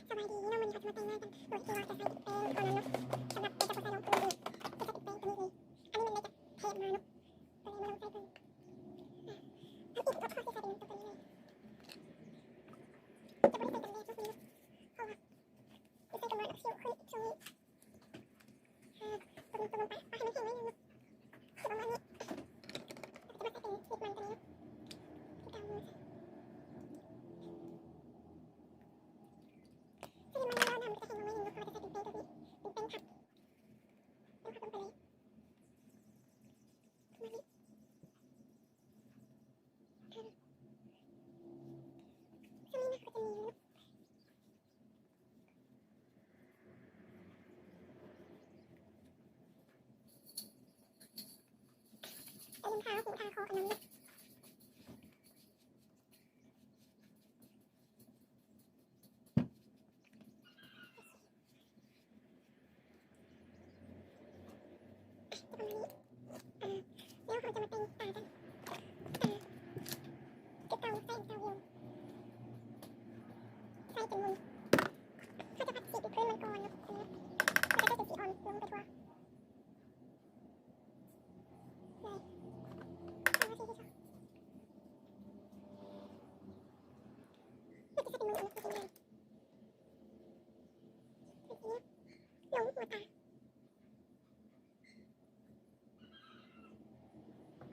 สบายดีเนาะมันเขาจะมาแต่งงานกันโดยที่ว่าจะใส่แป้งตัวนั้นเนาะสำหรับเป็นจะใส่ลงตัวนี้จะใส่แป้งตัวนี้อันนี้มันเลยจะเทมาเนาะตัวนี้มาลงใส่ตัวถ้าอีกก็ข้อที่ใส่เป็นตัวนี้เลยจะไม่ได้ใส่กันแดดทุกนี้เพราะว่าใส่กันมาแล้วคิ้วขึ้นช่วงนี้ตัวลงไปให้มันแห้งไว้นึงคือประมาณนี้จะมาใส่เป็นสีมันตัวนี้ที่กลางมือซึ่งมันร้อนมันจะแห้งลงไว้นึงแล้วเขาจะใส่เป็นแป้งตัวนี้เป็นแป้งผัดลงไปเลยประมาณนี้ซึ่งนี่นะก็จะมีเป็นเท้าหูทาคอกันน้ำลึกประมาณนี้แล้วเขาจะมาแต่งตากันจะเตาใส่เตาเย็นใส่จนมุนเขาจะผัดสีขึ้นมันก่อนนะเขาจะได้สีอ่อนลงไปทั่วเลยเอาสีที่ชอบมันจะใส่เป็นมืออันนี้คือเป็นไงแบบนี้ล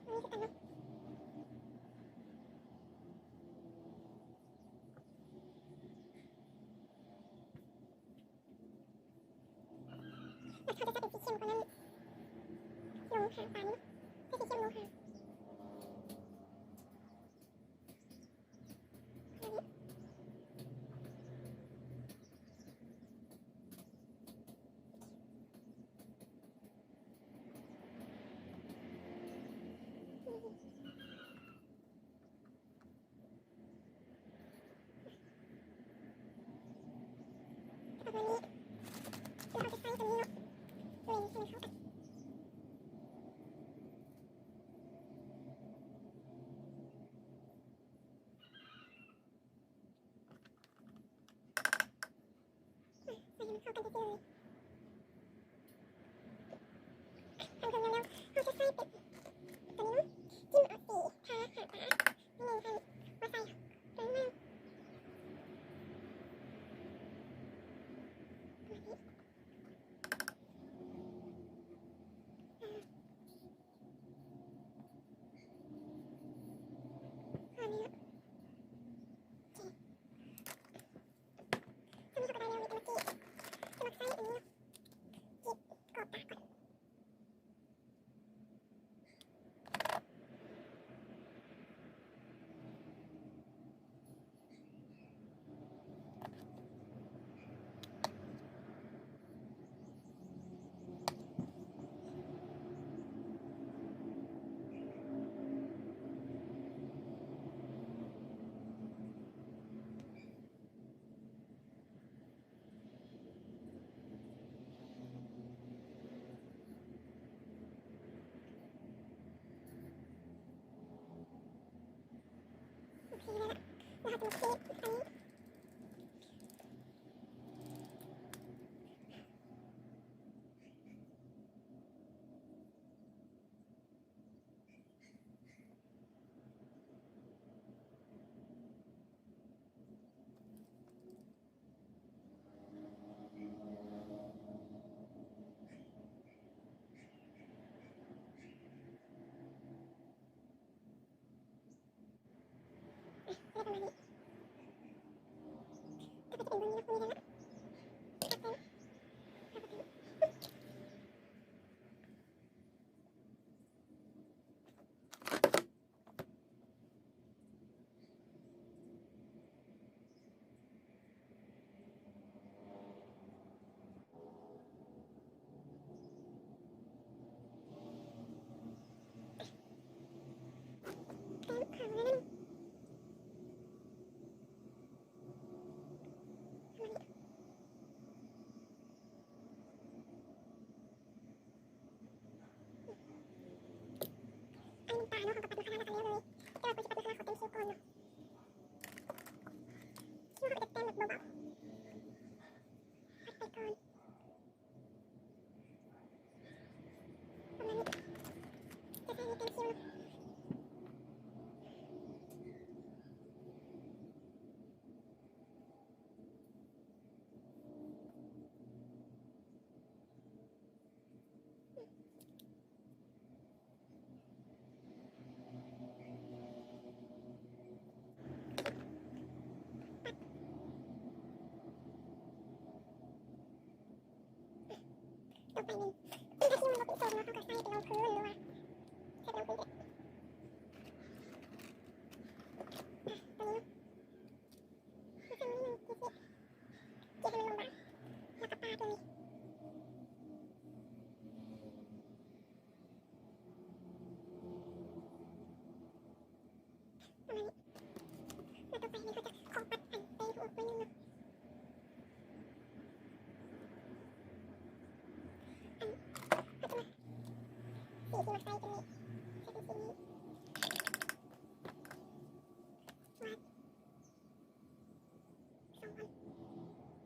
งหัวตาอันนี้คือกันเนาะแล้วเขาจะใส่เป็นสีเข้มกว่านั้นลงหางตานี้ใส่สีเข้มลงหางอันนี้ประมาณนี้แล้วเขาจะใส่ตัวนี้เนาะเว้นให้มันเข้ากันใส่ให้มันเข้ากันเยอะๆเลยทำกันแล้วเขาจะใส่เป็นตัวนี้จิ้มเอาสีทาหางตาไม่เน้นให้ว่าใส่แรงมากแบบนี้อันนี้โอเคถ้ามีเขาก็ได้แล้ววิธีเมื่อกี้จะมาใส่อันนี้เนาะจีบกรอบตาก่อนโอเคเลยละแล้วเขาจะมาจีบอันนี้ประมาณนี้ถ้าเป็นตัวนี้นะคุณนี่นะตัดเป็นแต้มขาวแล้วนั่นประมาณนี้ ต่อไปนี่ถ้าที่มันบ่เป็นทรงเนาะเขาก็ใส่ไปลงพื้นหรือว่าใส่ไปลงพื้นตัวนี้ซึ่งนี่มันเก็บให้มันลงบางแล้วก็ปาตัวนี้ประมาณนี้แล้วต่อไปนี่เขาจะขอปัดอันไปหัวไปนึงเนาะอันเขาจะมาสีที่มาใส่ตรงนี้ใส่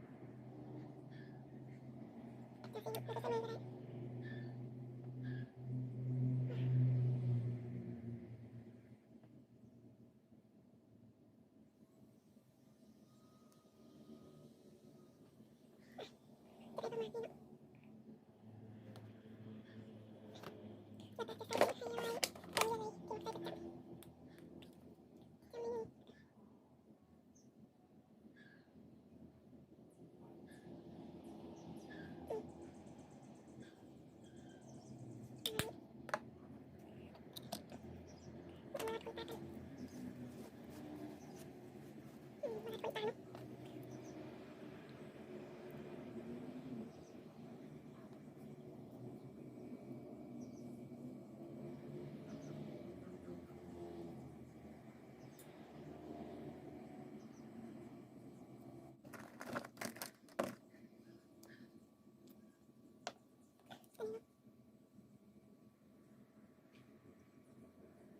เป็นสีนี้วาด2 อันจะสีมันก็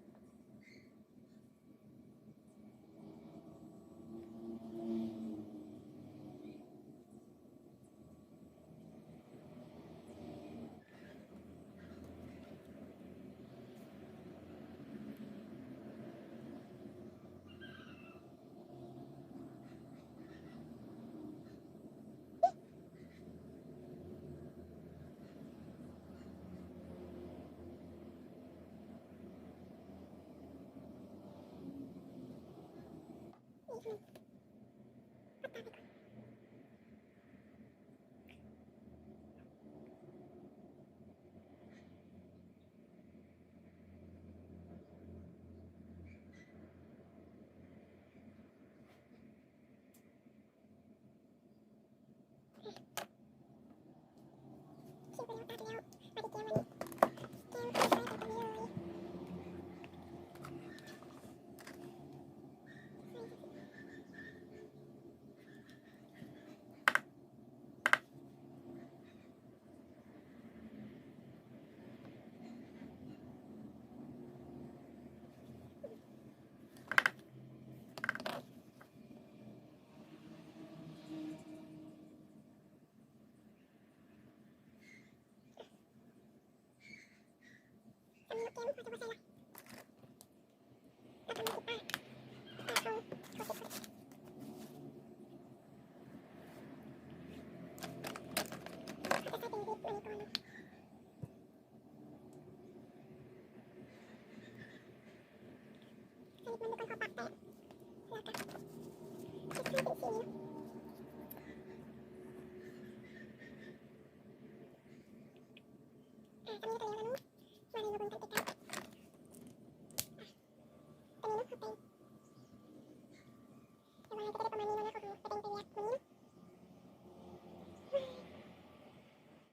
จะเหมือนกันได้จะได้ประมาณนี้เนาะแล้วก็จะใส่เป็นไฮไลท์ตรงนี้เลยที่มาใส่ประจำจะมีมาขนตากันมาขนตาเนาะอันนี้เนาะนี่คือปัดตาไปก่อนคิ้วไปแล้วตาไปแล้วมาที่แก้มวันนี้แก้มใส่ไปตรงนี้เลยใส่อันนี้แก้มเขาจะมาใส่ละแล้วก็มีติดป้ายตาเขาติดเขาจะใส่เป็นลิปอันนี้ก่อนเนาะใส่ลิปมันดูก่อนขอปากแตะแล้วก็ติดให้เป็นสีนี้เนาะตรงนี้ก็แล้วกันเนาะ